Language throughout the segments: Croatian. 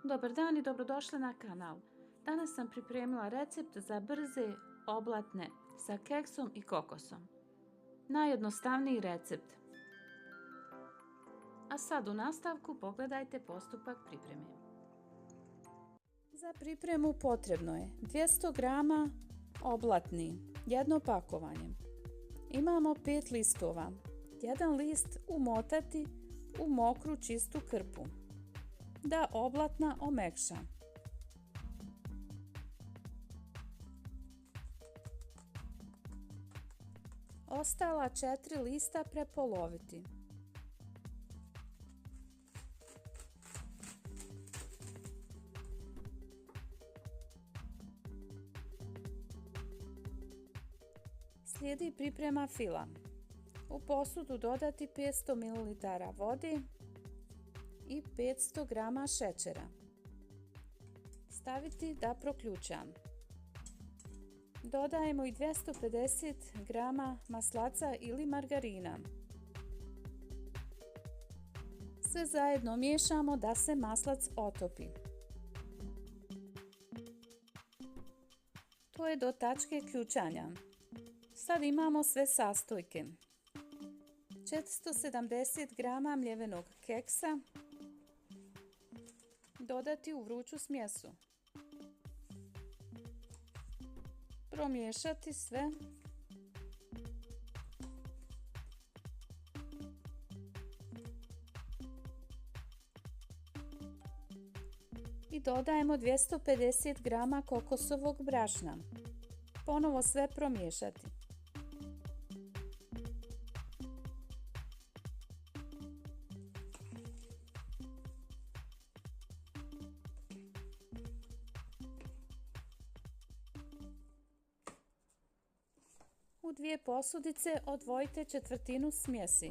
Dobar dan i dobrodošli na kanal. Danas sam pripremila recept za brze oblatne sa keksom i kokosom. Najjednostavniji recept. A sad u nastavku pogledajte postupak pripreme. Za pripremu potrebno je 200 g oblatni, jedno pakovanje. Imamo 5 listova. Jedan list umotati u mokru čistu krpu da oblatna omekša. Ostala 4 lista prepoloviti. Slijedi priprema fila. U posudu dodati 500 ml vode i 500 g šećera. Staviti da proključa. Dodajemo i 250 g maslaca ili margarina. Sve zajedno miješamo da se maslac otopi. To je do tačke ključanja. Sad imamo sve sastojke. 470 g mljevenog keksa dodati u vruću smjesu. Promiješati sve. I dodajemo 250 g kokosovog brašna. Ponovo sve promiješati. U 2 posudice odvojite četvrtinu smjesi.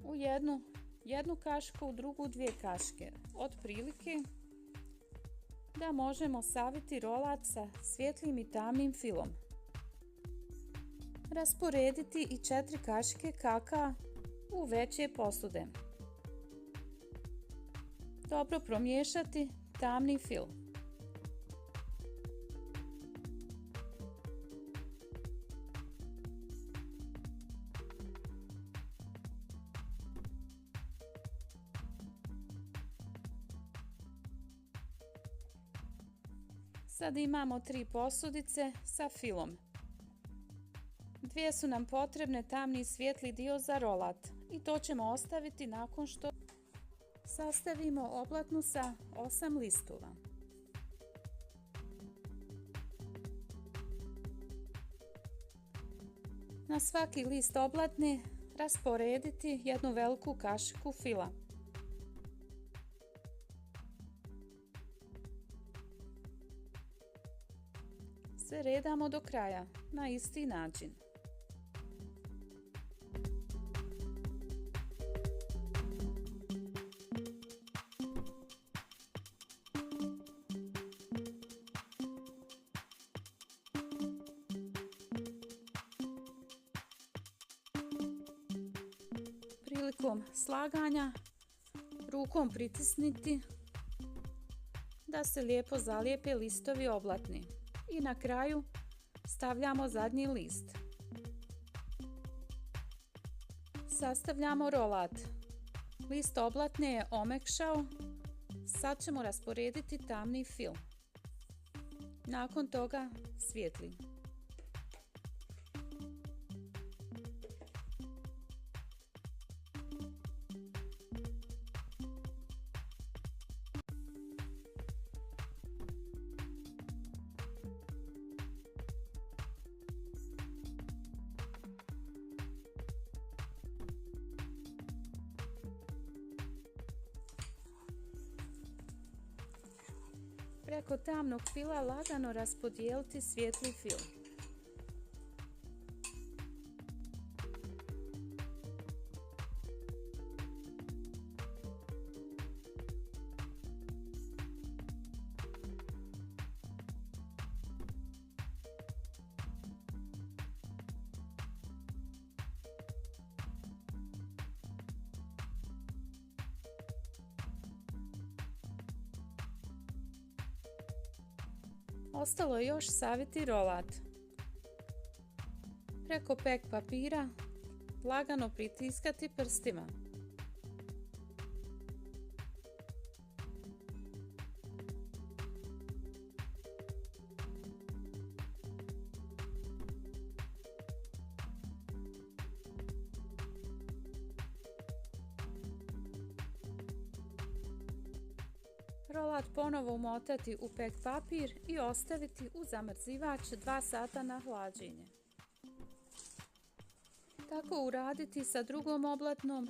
U jednu kašku, u drugu 2 kaške. Otprilike da možemo saviti rolat sa svjetlim i tamnim filom. Rasporediti i 4 kašike kakaa u veće posude. Dobro promiješati tamni fil. Sad imamo 3 posudice sa filom. 2 su nam potrebne tamni i svijetli dio za rolat i to ćemo ostaviti nakon što sastavimo oblatnu sa 8 listova. Na svaki list oblatne rasporediti jednu veliku kašiku fila. Sve redamo do kraja na isti način. Prilikom slaganja rukom pritisniti da se lijepo zalijepe listovi oblatni. I na kraju stavljamo zadnji list. Sastavljamo rolat. List oblatne je omekšao. Sad ćemo rasporediti tamni fil. Nakon toga svijetli. Preko tamnog fila lagano raspodijeliti svijetli fil. Ostalo je još saviti rolat. Preko pek papira lagano pritiskati prstima. Rolat ponovo umotati u pek papir i ostaviti u zamrzivač 2 sata na hlađenje. Tako uraditi sa drugom oblatnom,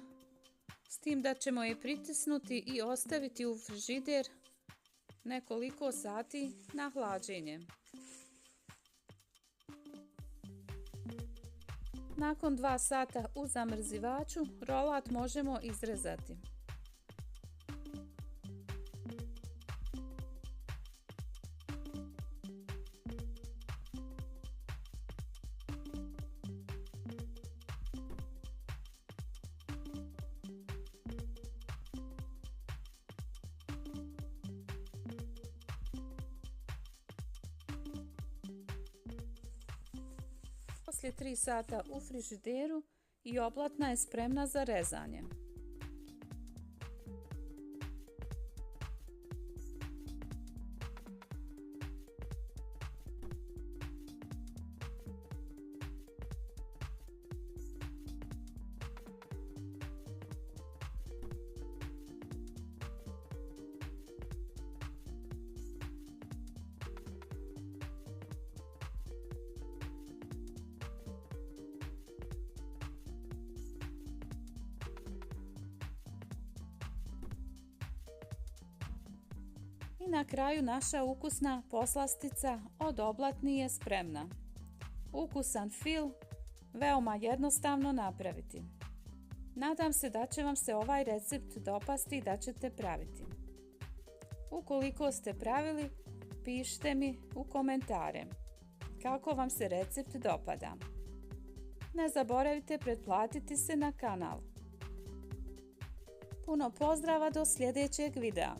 s tim da ćemo je pritisnuti i ostaviti u frižider nekoliko sati na hlađenje. Nakon 2 sata u zamrzivaču rolat možemo izrezati. Poslije 3 sata u frižideru i oblatna je spremna za rezanje. I na kraju naša ukusna poslastica od oblatni je spremna. Ukusan fil, veoma jednostavno napraviti. Nadam se da će vam se ovaj recept dopasti i da ćete praviti. Ukoliko ste pravili, pišite mi u komentare kako vam se recept dopada. Ne zaboravite pretplatiti se na kanal. Puno pozdrava do sljedećeg videa.